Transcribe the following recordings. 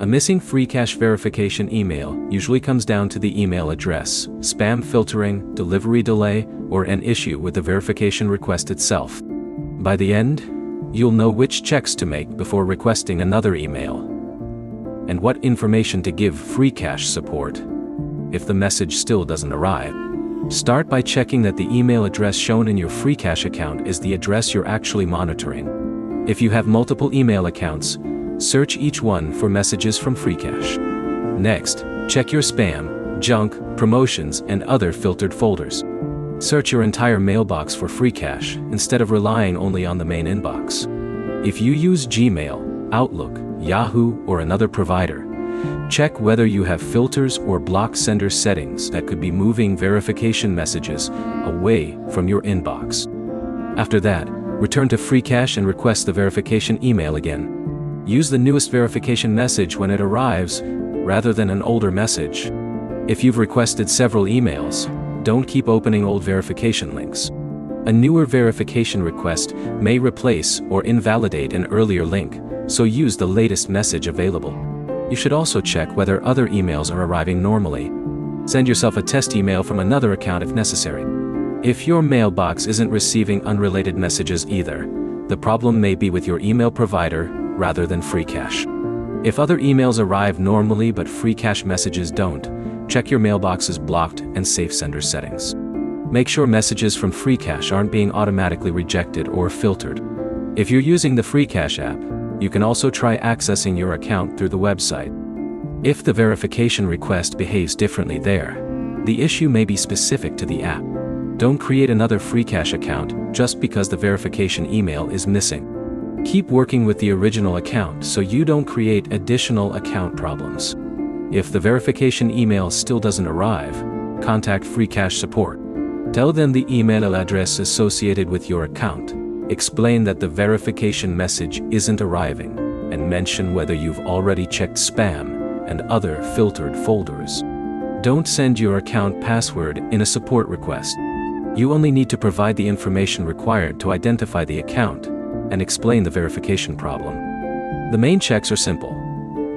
A missing Freecash verification email usually comes down to the email address, spam filtering, delivery delay, or an issue with the verification request itself. By the end, you'll know which checks to make before requesting another email, and what information to give Freecash support if the message still doesn't arrive. Start by checking that the email address shown in your Freecash account is the address you're actually monitoring. If you have multiple email accounts, search each one for messages from Freecash. Next, check your spam, junk, promotions, and other filtered folders. Search your entire mailbox for Freecash instead of relying only on the main inbox. If you use Gmail, Outlook, Yahoo, or another provider, check whether you have filters or block sender settings that could be moving verification messages away from your inbox. After that, return to Freecash and request the verification email again. Use the newest verification message when it arrives, rather than an older message. If you've requested several emails, don't keep opening old verification links. A newer verification request may replace or invalidate an earlier link, so use the latest message available. You should also check whether other emails are arriving normally. Send yourself a test email from another account if necessary. If your mailbox isn't receiving unrelated messages either, the problem may be with your email provider rather than Freecash. If other emails arrive normally but Freecash messages don't, check your mailbox's blocked and safe sender settings. Make sure messages from Freecash aren't being automatically rejected or filtered. If you're using the Freecash app, you can also try accessing your account through the website. If the verification request behaves differently there, the issue may be specific to the app. Don't create another Freecash account just because the verification email is missing. Keep working with the original account so you don't create additional account problems. If the verification email still doesn't arrive, contact Freecash support. Tell them the email address associated with your account. Explain that the verification message isn't arriving, and mention whether you've already checked spam and other filtered folders. Don't send your account password in a support request. You only need to provide the information required to identify the account and explain the verification problem. The main checks are simple.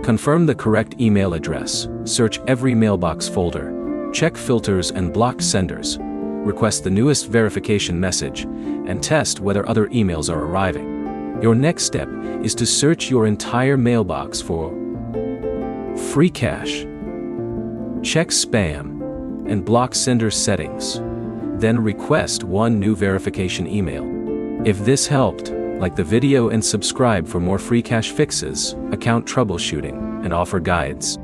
Confirm the correct email address, search every mailbox folder, check filters and block senders, request the newest verification message, and test whether other emails are arriving. Your next step is to search your entire mailbox for Freecash. Check spam and block sender settings. Then request one new verification email. If this helped, like the video and subscribe for more Freecash fixes, account troubleshooting, and offer guides.